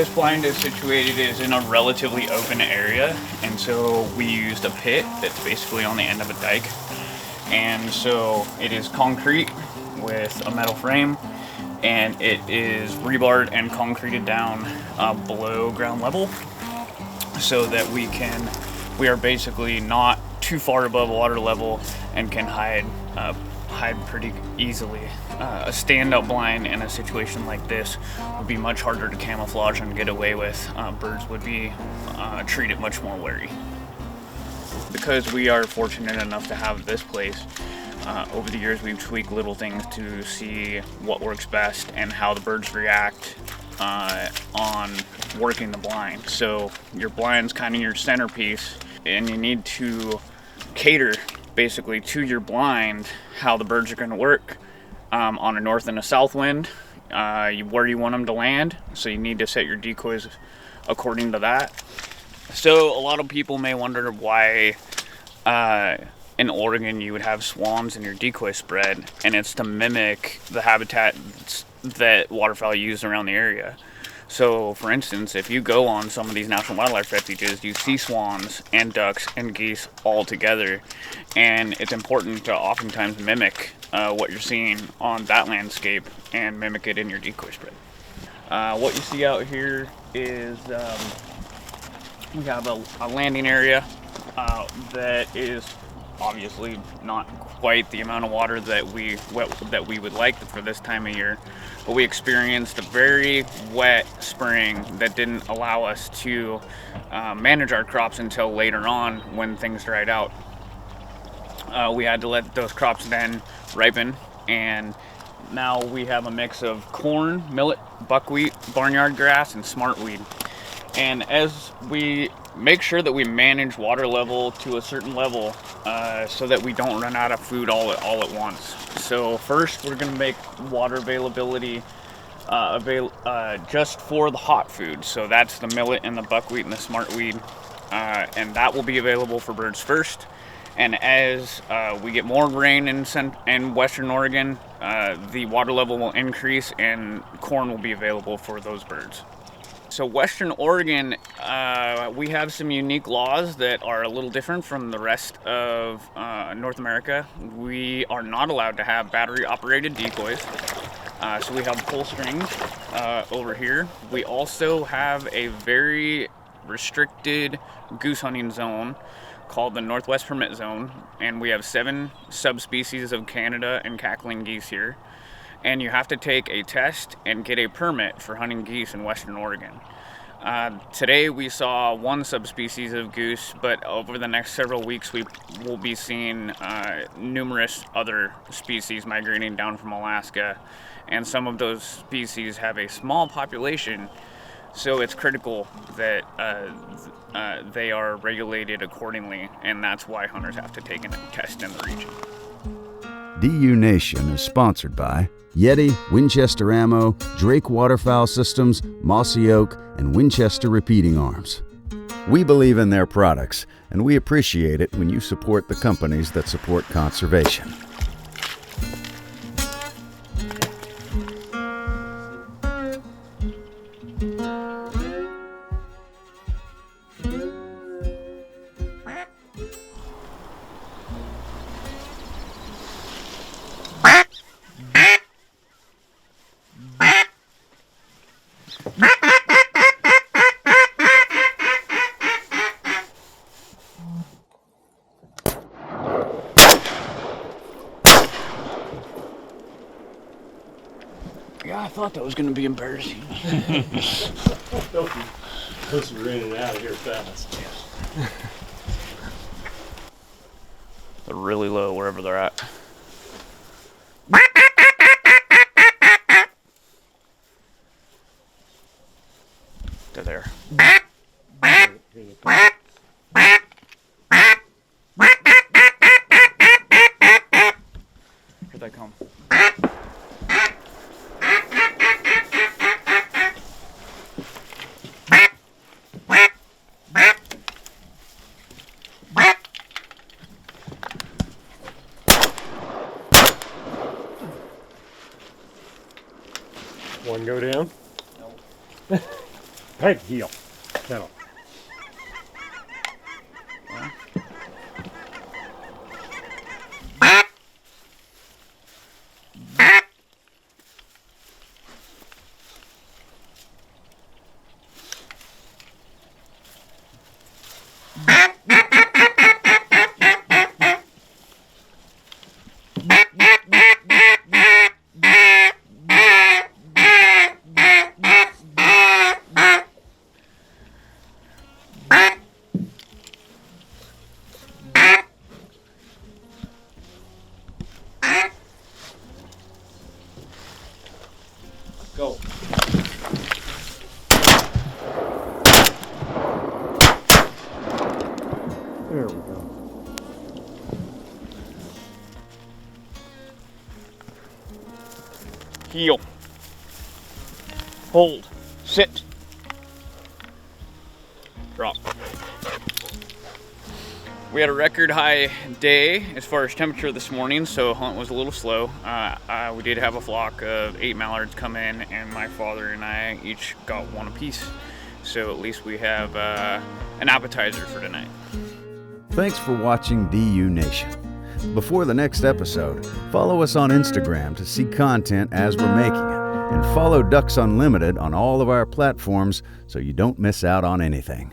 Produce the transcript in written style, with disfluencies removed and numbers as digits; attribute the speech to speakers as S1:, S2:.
S1: this blind is situated is in a relatively open area, and so we used a pit that's basically on the end of a dike. And so it is concrete with a metal frame, and it is rebarred and concreted down below ground level, so that we are basically not too far above water level and can hide pretty easily. A stand-up blind in a situation like this would be much harder to camouflage and get away with. Birds would be treated much more wary. Because we are fortunate enough to have this place, over the years we've tweaked little things to see what works best and how the birds react on working the blind. So your blind's kind of your centerpiece, and you need to cater basically to your blind how the birds are going to work on a north and a south wind, where you want them to land. So you need to set your decoys according to that. So a lot of people may wonder why in Oregon you would have swans in your decoy spread, and it's to mimic the habitat that waterfowl use around the area. So for instance, if you go on some of these national wildlife refuges, you see swans and ducks and geese all together, and it's important to oftentimes mimic what you're seeing on that landscape and mimic it in your decoy spread. What you see out here is we have a landing area that is obviously not quite the amount of water that we would like for this time of year, but we experienced a very wet spring that didn't allow us to manage our crops until later on when things dried out. We had to let those crops then ripen, and now we have a mix of corn, millet, buckwheat, barnyard grass, and smartweed. And as we make sure that we manage water level to a certain level so that we don't run out of food all at once. So first we're going to make water availability just for the hot food. So that's the millet and the buckwheat and the smartweed, and that will be available for birds first. And as we get more rain in Western Oregon, the water level will increase and corn will be available for those birds. So Western Oregon, we have some unique laws that are a little different from the rest of North America. We are not allowed to have battery-operated decoys, so we have pull strings over here. We also have a very restricted goose hunting zone called the Northwest Permit Zone, and we have 7 subspecies of Canada and cackling geese here. And you have to take a test and get a permit for hunting geese in Western Oregon. Today we saw 1 subspecies of goose, but over the next several weeks we will be seeing numerous other species migrating down from Alaska, and some of those species have a small population, so it's critical that they are regulated accordingly, and that's why hunters have to take a test in the region.
S2: DU Nation is sponsored by Yeti, Winchester Ammo, Drake Waterfowl Systems, Mossy Oak, and Winchester Repeating Arms. We believe in their products, and we appreciate it when you support the companies that support conservation.
S1: Yeah, I thought that was going to be embarrassing.
S3: Those were in and out of here fast.
S1: They're really low wherever they're at. They're there. Here they come.
S3: One go down?
S1: No.
S3: Head heel. Settle. Go. There we go.
S1: Heel. Hold. Sit. Drop. We had a record high day as far as temperature this morning, so hunt was a little slow. We did have a flock of 8 mallards come in, and my father and I each got one apiece. So at least we have an appetizer for tonight.
S2: Thanks for watching DU Nation. Before the next episode, follow us on Instagram to see content as we're making it, and follow Ducks Unlimited on all of our platforms so you don't miss out on anything.